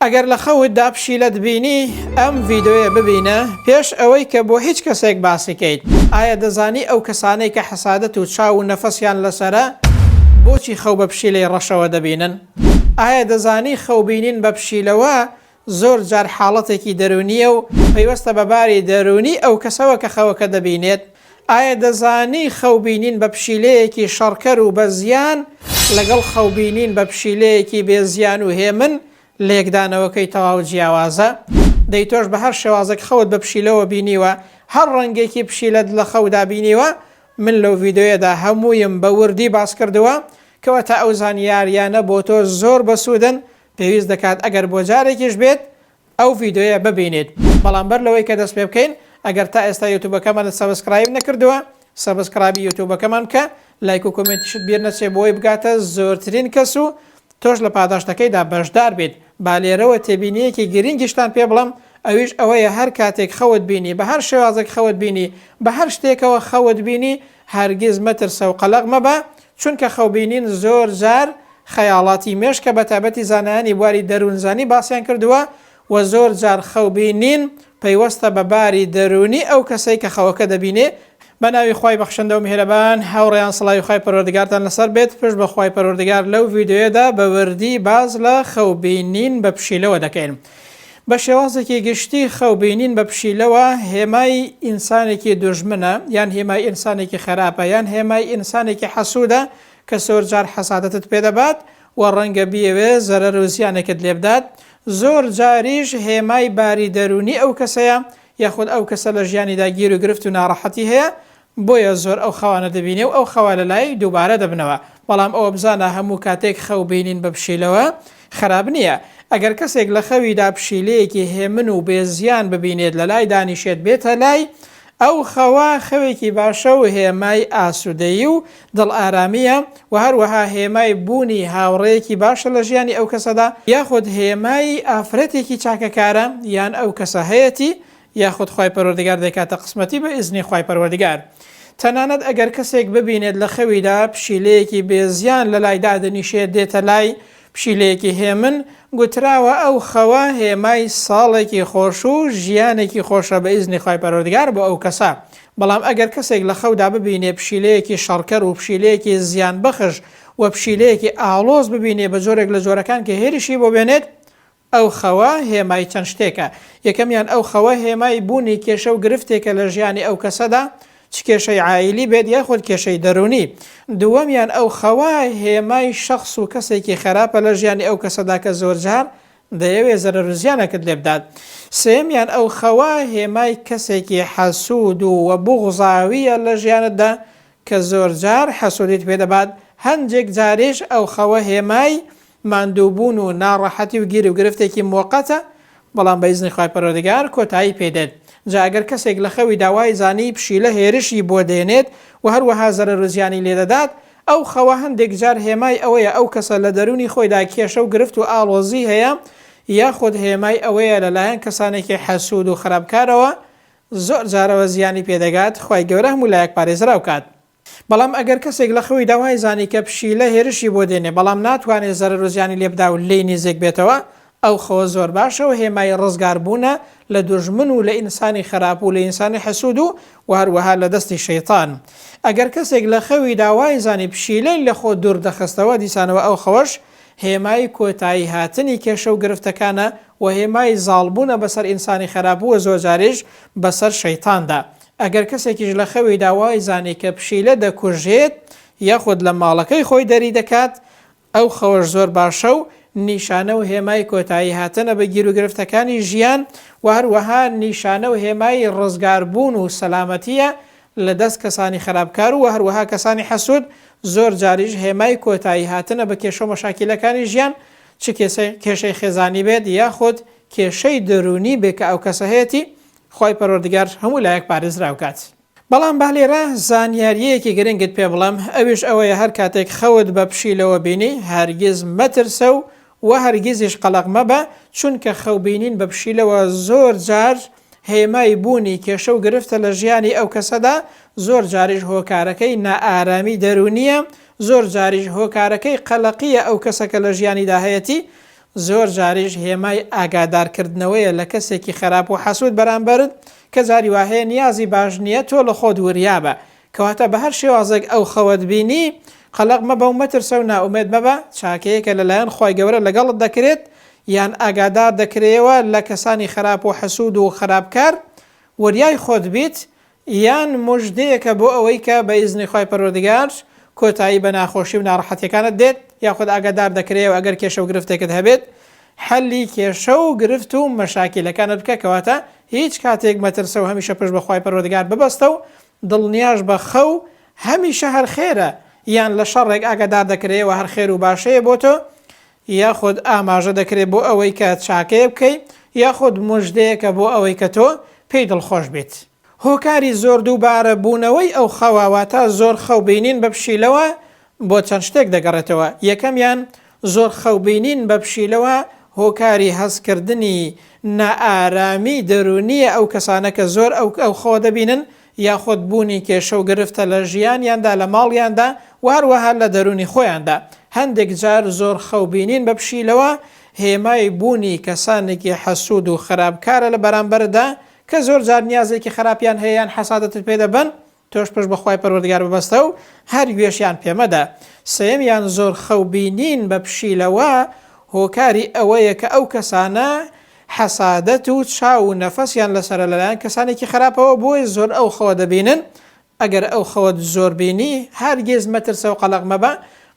ئەگەر لە خەوتدا پشیلە دبینی ئەم ڤیدیۆیە ببینە پێش ئەوەی کە بۆ هیچ کەسێک باسیکەیت. ئایا دەزانی ئەو کەسانەی کە حەسادەت و چاو و نەفەسیان لەسەرە بۆچی خەو بە پشیلەی ڕەشەوە دەبینن؟ ئایا دەزانی خەوبینین بە پشیلەوە زۆر جار حاڵەتێکی دەرونیە و پەیوەستە بە باری دەرونی ئەو کەسەوە کە خەوەکە دەبینێت؟ ئایا دەزانی خەوبینین بە پشیلەیەکی شەڕکەر و بە زیان لەگەڵ خەوبینین بە پشیلەیەکی بێزیان و هێمن لێکدانەوەکەی تەواو جیاوازە؟ دەی تۆش بە هەر شێوازێک خەوت بە پشیلەوە بینیوە هەر ڕەنگێکی پشیلەت لە خەودا بینیوە؟ من لەو ڤیدیۆیەدا هەموویم بە وردی باس کردووە کەواتە ئەو زانیاریانە بۆ تۆ زۆر بەسوودن. پێویست دەکات ئەگەر بۆ جارێکیش بێت ئەو ڤیدیۆیە ببینیت. بەڵام بەر لەوەی کە دەست پێ بکەین ئەگەر تا ئێستا یوتیوبەکەمانت سەبسکرایب نەکردووە سەبسکرایبی یوتیوبەکەمان بکە، لایک و کۆمنتیشت بیر نەچێ بۆی بگاتە زۆرترین کەس و تۆش لە پاداشتەکەیدا بەشدار بێت. با لێرەوە تێبینیەکی گرنگیشتان پێ بڵم، ئەویش ئەوەیە هەر کاتێک خەوت بینی بە هەر شێوازێک خەوت بینی بە هەر شتێکەوە خەوت بینی هەرگیز مەترسە و قەلەق مەبە، چونکە خەوبینین زۆر جار خەیاڵاتی مێشکە بە تایبەتی زانایانی بواری دەروونزانی باسییان کردووە و زۆر جار خەوبینین پەیوەستە بە باری دەرونی ئەو کەسەی کە خەوەکە دەبینێ. بە ناوی خوای بەخشەندە و میهرەبان، هاوڕێیان سڵاوی خوای پەروەردگارتان لەسەر بێت. پشت بە خوای پەروەردگار لەو ڤیدیۆیەدا بە وردی باز لە خەوبینین بە پشیلەوە دەکەین. بە شێوازێکی گشتی خەوبینین بە پشیلەوە هێمای ئینسانێکی دوژمنە، یان هێمای ئینسانێکی خراپە، یان هێمای ئینسانێکی حەسوودە کە زۆر جار حەسادەتت پێدەبات و ڕەنگە بیەوێ زەرەر و زیانێکت لێ بدات. زۆر جاریش هێمای باری دەرونی ئەو کەسەیە یاخود ئەو کەسە لە ژیانیدا گیر و گرفت و ناڕەحەتی هەیە، بۆیە زۆر ئەو خەوانە دەبینێ و ئەو خەوا لە لای دووبارە دەبنەوە. بەڵام ئەوە بزانە هەموو کاتێک خەوبینین بە پشیلەوە خراپ نییە. ئەگەر کەسێک لە خەویدا پشیلەیەکی هێمن و بێزیان ببینێت لە لای دانیشێت بێتە لای، ئەو خەوا خەوێکی باشە و هێمای ئاسوودەیی و دڵ ئارامیە و هەروەها هێمای بوونی هاوڕێیەکی باشە لە ژیانی ئەو کەسەدا، یاخود هێمای ئافرەتێکی چاکەکارە یان ئەو کەسە هەیەی یاخود خوای پەروەردگار دەکاتە قسمەتی بە ئیزنی خوای پەروەردگار. تەنانەت ئەگەر کەسێک ببینێت لە خەویدا پشیلەیەکی بێزیان لە لای دادنیشێت دێتە لای پشیلەیەکی هێمن، گوتراوە ئەو خەوا هێمای ساڵێکی خۆش و ژیانێکی خۆشە بە ئیزنی خوای پەروەردگار بۆ ئەو کەسە. بەڵام ئەگەر کەسێک لە خەودا ببینێ پشیلەیەکی شەڕکەر و پشیلەیەکی زیان بەخش و پشیلەیەکی ئاڵۆز ببینێ بە جۆرێک لە جۆرەکان کە هێرشی بۆ بێنێت، ئەو خەوا هێمای چەند شتێکە. یەکەمیان ئەو خەوا هێمای بوونی کێشە و گرفتێکە لە ژیانی ئەو کەسەدا، چ کێشەی عائیلی بێت یاخود کێشەی دەرونی. دووەمیان ئەو خەوا هێمای شەخص و کەسێکی خراپە لە ژیانی ئەو کەسەدا کە زۆر جار دەیەوێت زەرەر و زیانەکەت لێ بدات. سێمیان ئەو خەوا هێمای کەسێکی حەسوود و بوغزاویە لە ژیانتدا کە زۆر جار حەسوودیت پێدەبات. هەندێک جاریش ئەو خەوا هێمای ماندووبوون و ناڕەحەتی و گیر و گرفتێکی موقەتە، بەڵام بە ئیزنی خوای پەروەردگار کۆتایی پێدێت. جا ئەگەر کەسێک لە خەوی داوای زانی پشیلە هێرشی بۆ دێنێت و هەروەها زەرەر و زیانی لێدەدات، ئەو خەوا هەندێک جار هێمای ئەوەیە ئەو کەسە لە دەرونی خۆیدا کێشە و گرفت و ئاڵۆزی هەیە، یاخود هێمای ئەوەیە لەلایەن کەسانێکی حەسوود و خراپکارەوە زۆر جارەوە زیانی پێدەگات. خوای گەورە هەموو لایەک پارێزراو کات. بەڵام ئەگەر کەسێک لە خەوی داوای زانی کە پشیلە هێرشی بۆ دێنێ بەڵام ناتوانێت زەرەر و زیانی لێ بدا و لێی نزیک بێتەوە، ئەو خەوە زۆر باشە و هێمای ڕزگار بوونە لە دوژمن و لە ئینسانی خراپ و لە ئینسانی حەسوود و هەروەها لە دەستی شەیطان. ئەگەر کەسێک لە خەوی داوای زانی پشیلەی لە خۆ دوور دەخستەوە، دیسانەوە ئەو خەوەش هێمای کۆتایی هاتنی کێشە و گرفتەکانە و هێمای زاڵبوونە بەسەر ئینسانی خراپ و زۆر جاریش بەسەر شەیطاندا. ئەگەر کەسێکیش لە خەوی داوای زانی کە پشیلە دەکوژێت یاخود لە ماڵەکەی خۆی دەری دەکات، ئەو خەوەش زۆر باشە و نیشانە و هێمای کۆتایی هاتنە بە گیر و گرفتەکانی ژیان و هەروەها نیشانە و هێمای ڕزگاربوون و سەلامەتیە لە دەست کەسانی خراپکار و هەروەها کەسانی حەسوود. زۆر جاریش هێمای کۆتایی هاتنە بە کێشە و مەشاکیلەکانی ژیان، چ کێشەی خێزانی بێت یاخود کێشەی دەرونی بێت کە ئەو کەسە هەیەی، خوای پەروەردگار هەموو لایەک پارێزراو کات. بەڵام با لێرە زانیاریەکی گرنگت پێ بڵێم، ئەویش ئەوەیە هەر کاتێک خەوت بە پشیلەوە بینی هەرگیز مەترسە و هەرگیزیش قەلەق مەبە، چونکە خەوبینین بە پشیلەوە زۆر جار هێمای بوونی کێشە و گرفتە لە ژیانی ئەو کەسەدا، زۆر جاریش هۆکارەکەی نائارامی دەرونیە، زۆر جاریش هۆکارەکەی قەلەقیە ئەو کەسەکە لە ژیانیدا هەیەی، زۆر جاریش هێمای ئاگادارکردنەوەیە لە کەسێکی خراپ و حەسوود بەرامبەرت کە جاری وهەیە نیازی باش نییە تۆ لە خۆت وریابە کەواتە بە هەر شێوازێک ئەو خەوت بینی قەلەق مەبە و مەترسە و نائومێد مەبە چاکەیەکە لەلایەن خی گەورە لەگەڵت دەکرێت یان ئاگادار دەکرێەوە لە کەسانی خراپ و حەسوود و خراپکار وریای خۆت بیت یان مژدەیەکە بۆ ئەوەی کە بە ئیزنی خی پەروەردگار کۆتایی بە ناخۆشی و ناڕەحەتیەکانت دێت یاخود ئاگادار دەکرێت و ئەگەر کێشە و گرفتێکت هەبێت حەلی کێشە و گرفت و مەشاکیلەکانت بکە کەواتە هیچ کاتێک مەترسە و هەمیشە پشت بە خی پەروەردگار ببەستە و دڵنیاش بە خەو هەمیشە هەر خێرە یان لە شەڕێک ئاگادار دەکرێت و هەر خێر و باشەیە بۆ تۆ یاخود ئاماژە دەکرێت بۆ ئەوەی کە چاکەیە بکەیت یاخود مژدەیەکە بۆ ئەوەی کە تۆ پێی دڵخۆش بێت. هۆکاری زۆر دووبارە بوونەوەی ئەو خەواواتە زۆر خەوبینین بە پشیلەوە بۆ چەند شتێک دەگەڕێتەوە. یەکەمیان زۆر خەوبینین بە پشیلەوە هۆکاری هەستکردنی نائارامی دەرونیە ئەو کەسانە کە زۆر ئەو خەوە دەبینن یاخود بوونی کێشە و گرفتە لە ژیانیاندا لە ماڵیاندا و هەروەها لە دەرونی خۆیاندا. هەندێک جار زۆر خەوبینین بە پشیلەوە هێمای بوونی کەسانێکی حەسوود و خراپکارە لە بەرامبەردا کە زۆر جار نیازێکی خراپیان هەیەیان حەسادەتت پێ دەبن تۆش پشت بە خی پەروەردگار ببەستە و هەر گوێشیان پێمەدا. سەیەمیان زۆر خەوبینین بە پشیلەوە هۆکاری ئەوەیە کە ئەو کەسانە حەسادەت و چاو و نەفەسیان لەسەر لەلایەن کەسانێکی خراپەوە بۆی زۆر ئەو خەوە دەبینن. ئەگەر ئەو خەوت زۆر بینی هەرگیز مەترسە و قەلەق مەبە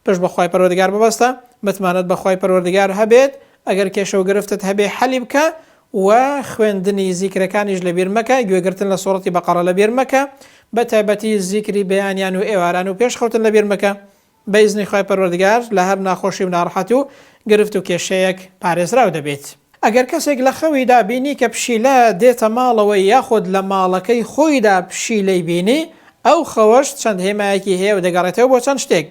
پشت بە خی پەروەردگار ببەستە متمانەت بە خی پەروەردگار هەبێت ئەگەر کێشە و گرفتت هەبێ حەلی بکە و خوێندنی زیکرەکانیش لەبیر مەکە گوێگرتن لە سوڕەتی بەقەرە لەبیر مەکە بە تایبەتی زیکری بەیانیان و ئێواران و پێشخەوتن لەبیر مەکە بە ئیزنی خی پەروەردگار لە هەر ناخۆشی و ناڕەحەت و گرفت و کێشەیەک پارێزراو دەبێت. ئەگەر کەسێک لە خەویدا بینی کە پشیلە دێتە ماڵەوەی یاخود لە ماڵەکەی خۆیدا پشیلەی بینی ئەو خەوەش چەند هێمایەکی هەیە و دەگەڕێتەوە بۆ چەند شتێک.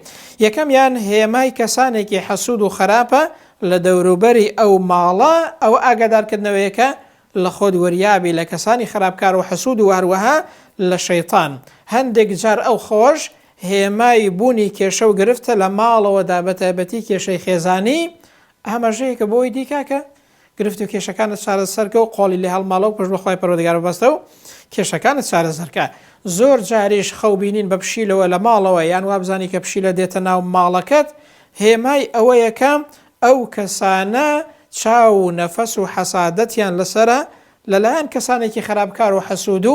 یەکەمیان هێمای کەسانێکی حەسوود و خراپە لە دەوروبەری ئەو ماڵە ئەو ئاگادارکردنەوەیەکە لە خۆت وریابی لە کەسانی خراپکار و حەسوود و هەروەها لە شەیطان. هەندێک جار ئەو خۆش هێمای بوونی کێشە و گرفتە لە ماڵەوەدا بە تایبەتی کێشەی خێزانی ئاماژەیەکە بۆی دیکاکە گرفت و کێشەکانت چارەسەرکە و قۆڵی لێ هەڵماڵە و پشت بە خی پەروەردگار ببەستە و کێشەکانت چارەسەرکە. زۆر جاریش خەوبینین بە پشیلەوە لە ماڵەوە یان وابزانی کە پشیلە دێتە ناو ماڵەکەت هێمای ئەوەیەکە ئەو کەسانە چاو و نەفەس و حەسادەتیان لەسرە لەلایەن کەسانێکی خراپکار و حەسوود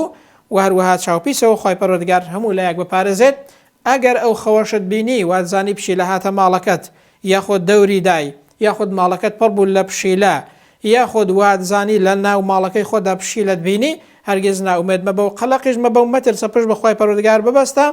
و هەروەها چاوپیسەوە خی پەروەردگار هەموو لایەک بپارێزێت. ئەگەر ئەو خەوەشت بینی وازانی پشیلە هاتە ماڵەکەت یاخود دەوری دای یاخود ماڵەکەت پڕ بوو لە پشیلە یاخود وادزانی لە ناو ماڵەکەی خۆدا پشیلت بینی هەرگیز ناومێد مەبە و قەلەقیش مەبە و مەترسە پشت بە خی پەروەردگار ببەستە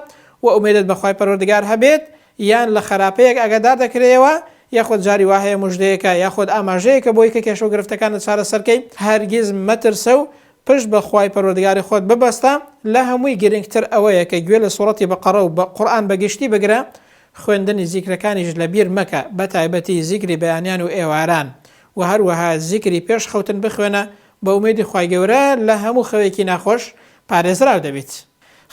و ئومێدت بە خی پەروەردگار هەبێت یان لە خراپەیەک ئاگادار دەکرێەوە یاخود جاری وهەیە مژدەیەکە یاخود ئاماژەیەکە بۆی کە کێشە و گرفتەکانت چارەسەرکەی هەرگیز مەترسە و پشت بە خی پەروەردگاری خۆت ببەستە. لە هەمووی گرنگتر ئەوەیە کە گوێ لە سوڕەتی بەقەرە و بە قورئان بەگشتی بگرە خوێندنی زیکرەکانیش لەبیر مەکە بە تایبەتی زیکری بەیانیان و ئێواران و هەروەها زیکری پێش خەوتن بخوێنە بە ئومێدی خی گەورە لە هەموو خەوێکی ناخۆش پارێزراو دەبێت.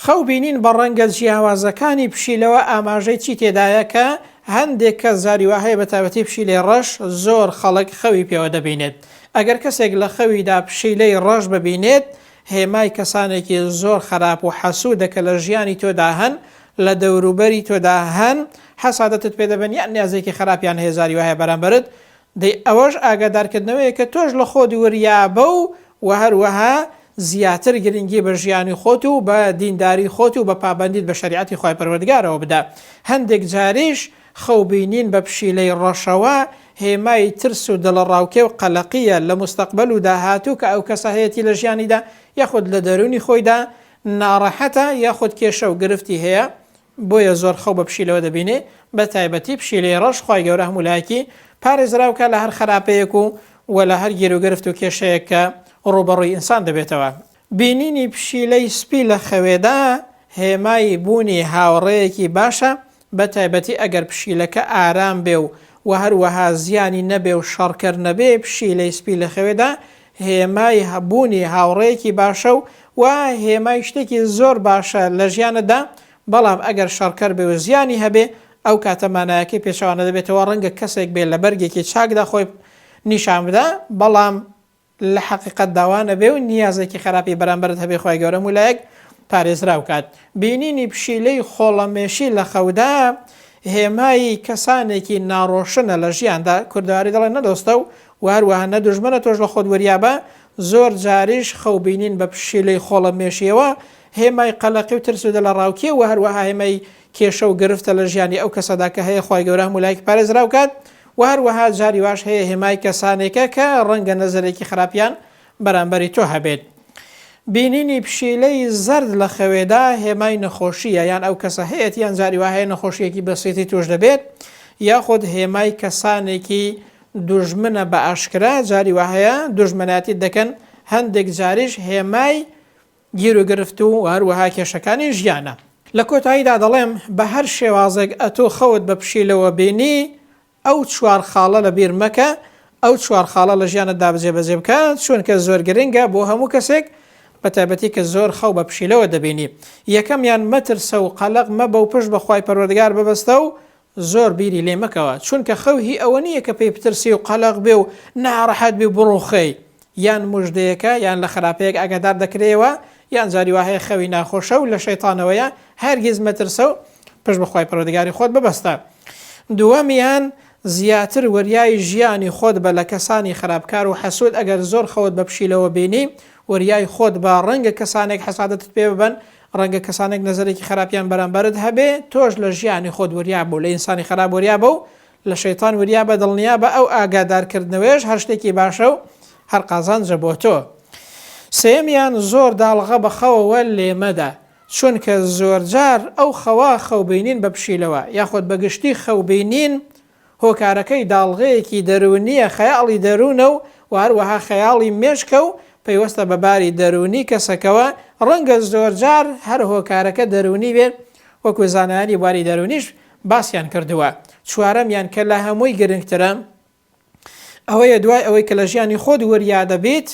خەو بینین بە ڕەنگە جیاوازەکانی پشیلەوە ئاماژەی چی تێدایە کە هەندێک کەس زاری وهەیە بە تایبەتی پشیلەی ڕەش زۆر خەڵک خەوی پێوە دەبینێت. ئەگەر کەسێک لە خەویدا پشیلەی ڕەش ببینێت هێمای کەسانێکی زۆر خراپ و حەسوودە کە لە ژیانی تۆدا هەن لە دەوروبەری تۆدا هەن حەسادەتت پێ دەبن یان نیازێکی خراپیان هەیە زاری وهەیە بەرامبەرت دەی ئەوەش ئاگادارکردنەوەیە کە تۆش لە خۆت وریابە و هەروەها زیاتر گرنگی بە ژیانی خۆت و بە دینداری خۆت و بە پابندیت بە شریعەتی خی پەروەردگارەوە بدە. هەندێک جاریش خەوبینین بە پشیلەی ڕەشەوە هێمای ترس و دڵڕاوکێ و قەلەقیە لە مستەقبل و داهاتوو کە ئەو کەسە هەیەی لە ژیانیدا یاخود لە دەرونی خۆیدا ناڕەحەتە یاخود کێشە و گرفتی هەیە بۆیە زۆر خەو بە پشیلەوە دەبینێ بە تایبەتی پشیلەی ڕەش خی گەورە هەموو لایەکی پارێزراوکە لە هەر خراپەیەک و لە هەر گیر و گرفت و کێشەیەکە ڕوبەڕووی ئینسان دەبێتەوە. بینینی پشیلەی سپی لە خەوێدا هێمای بوونی هاوڕێیەکی باشە بە تایبەتی ئەگەر پشیلەکە ئارام بێ و هەروەها زیانی نەبێ و شەڕکەر نەبێ پشیلەی سپی لە خەوێدا هێمای هەبوونی هاوڕێیەکی باشە و هێمای شتێکی زۆر باشە لە ژیانەدا. بەڵام ئەگەر شەڕکەر بێ و زیانی هەبێ ئەو کاتەمانایەکی پێشەوانە دەبێتەوە ڕەنگە کەسێک بێت لە بەرگێکی چاکدا خۆی نیشان بدە بەڵام لە حقیقت داوانە بێ و نیازێکی خراپی بەرامبەرت هەبێ خی گەورە مولایەک پارێزراو کات. بینینی پشیلەی خۆڵەمێشی لە خەودا هێمایی کەسانێکی ناڕۆشنە لە ژیاندا کوردواری دەڵێن نەدۆستە و هەروەها نەدوژمنە تۆش لە خۆت وەریابە زۆر جاریش خەوبینین بە پشیلەی خۆڵەمێشیەوە هێمای قەلەقی و ترسودە لە ڕاوکیە و هەروەها هێمای کێشە و گرفتە لە ژیانی ئەو کەسەدا کە هەیە خی گەورە مولایەک پارێزراو کات و هەروەها جاری واش هەیە هێمای کەسانێکە کە ڕەنگە نەزەرێکی خراپیان بەرامبەری تۆ هەبێت. بینینی پشیلەی زرد لە خەوێدا هێمای نەخۆشیە یان ئەو کەسە هەیەت یان جاری وا هەیە نەخۆشیەکی بەسیتی توش دەبێت یاخود هێمای کەسانێکی دوژمنە بە ئاشکرا جاری وا هەیە دوژمناتی دەکەن هەندێک جاریش هێمای گیر و گرفت و هەروەها کێشەکانی ژیانە. لە کۆتاییدا دەڵێم بە هەر شێوازێک ئەتۆ خەوت بە پشیلەوە بینی ئەو چوار خاڵە لە بیر مەکە ئەو چوار خاڵە لە ژیانتدا بەجێبەجێ بکە چون کە زۆر گرنگە بۆ هەموو کەسێک بە تایبەتی کە زۆر خەو بە پشیلەوە دەبینی. یەکەمیان مەترسە و قەلەق مەبە و پشت بەخوای پەروەردگار ببەستە و زۆر بیری لێ مەکەوە چونکە خەو هی ئەوە نییە کە پێی بترسی و قەلەق بێ و ناڕەحەت بێ بڕۆخەی یان موژدەیەکە یان لە خراپەیەک ئاگادار دەکرێەوە یان جاری وا هەیە خەوی ناخۆشە و لە شەیتانەوەیە هەرگیز مەترسە و پشت بەخوای پەروەردگاری خۆت ببەستە. دووەمیان زیاتر وەریای ژیانی خۆت بە لە کەسانی خراپکار و حەسوود ئەگەر زۆر خەوت بە پشیلەوە بینی وەریای خۆت بە ڕەنگە کەسانێک حەسادەتت پێ ببن ڕەنگە کەسانێک نەزەرێکی خراپیان بەرامبەرت هەبێ تۆش لە ژیانی خۆت وەریا بوو لە ئینسانی خراپ وەریا بە و لە شەیتان وەریا بە دڵنیا بە ئەو ئاگادارکردنەوەیش هەر شتێکی باشە و هەر قازانجە بۆ تۆ. سێمیان زۆر داڵغە بە خەوەوە لێمەدا چونکە زۆر جار ئەو خەوا خەوبینین بە پشیلەوە یاخود بەگشتی خەوبینین هۆکارەکەی داڵغەیەکی دەرونیە خەیاڵی دەروونە و هەروەها خەیاڵی مێشکە و پەیوەستە بە باری دەرونی کەسەکەوە ڕەنگە زۆر جار هەر هۆکارەکە دەرونی بێت وەکو زانایانی باری دەرونیش باسییان کردووە. چوارەمیان کە لە هەمووی گرنگترە ئەوەیە دوای ئەوەی کە لە ژیانی خۆت وەریا دەبێت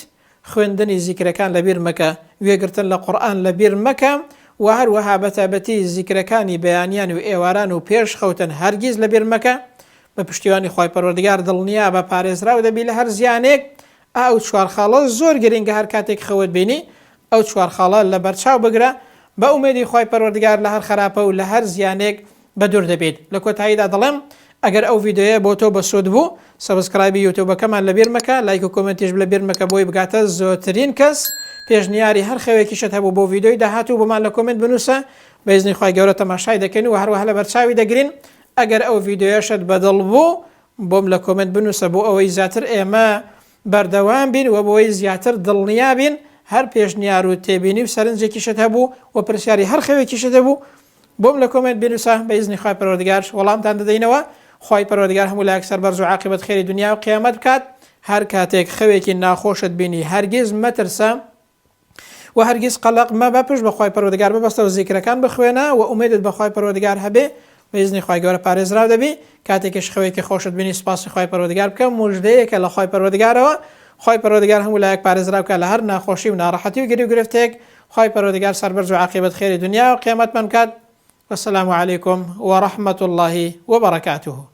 خوێندنی زیکرەکان لەبیر مەکە وێگرتن لە قورئان لەبیر مەکە و هەروەها بەتابەتی زیکرەکانی بەیانیان و ئێواران و پێش خەوتن هەرگیز لەبیر مەکە بە پشتیوانی خی پەروەردگار دڵنیا بە پارێزراو دەبی لە هەر زیانێک ئەو چوار خاڵە زۆر گرنگە هەر کاتێک خەوت بینی ئەو چوار خاڵە لە بەرچاو بگرە بە ئومێدی خی پەروەردگار لە هەر خراپە و لە هەر زیانێک بە دوور دەبێت. لە کۆتاییدا دەڵێم ئەگەر ئەو ڤیددیۆیە بۆ تۆ بەسوود بوو سەبسکرایبی یوتیوبەکەمان لەبیر مەکە لایک و کۆمنتیش لەبیر مەکە بۆی بگاتە زۆرترین کەس پێشنیاری هەر خەوێکیشت هەبوو بۆ ڤیددیۆی داهاتوو بۆمان لە کۆمنت بنووسە بەئیزنی خی گەورە تەماشای دەکەین و هەروەها لە بەرچاوی دەگرین. ئەگەر ئەو ڤیددیۆشت بەدڵ بوو بۆم لە کۆمنت بنووسە بۆ ئەوەی زیاتر ئێمە بەردەوام بین و بۆی زیاتر دڵنیا بین هەر پێشنیار و تێبینی و سەرنجێکیشت هەبوو و پرسیاری هەر خەوێکیشت هەبوو بۆم لە کۆمنت بنووسە بەئیزنی خی پەروەردگار وەڵامتان دەدەینەوە. خی پەروەردگار هەموو لایەک سەربەرز و عاقبەت خێری دنیا و قیامەت بکات. هەر کاتێک خەوێکی ناخۆشت بینی هەرگیز مەترسە و هەرگیز قەلەق مەبە پشت بە خی پەروەردگار ببەستە و زیکرەکان بخوێنە و ئومێدت بە خی پەروەردگار هەبێ بەئیزنی خی گەورە پارێزراو دەبی. کاتێکش خەوێکی خۆشت بینی سپاسی خی پەروەردگار بکە موژدەیەکە لە خی پەروەردگارەوە خی پەروەردگار هەموو لایەک پارێزراو بکە لە هەر ناخۆشی و ناڕەحەتی و گری و گرفتێک خی پەروەردگار سەربەرز و عاقبەت خێری دنیا و قیامەتمان بکات. والسلام عليكم ورحمة الله وبركاته.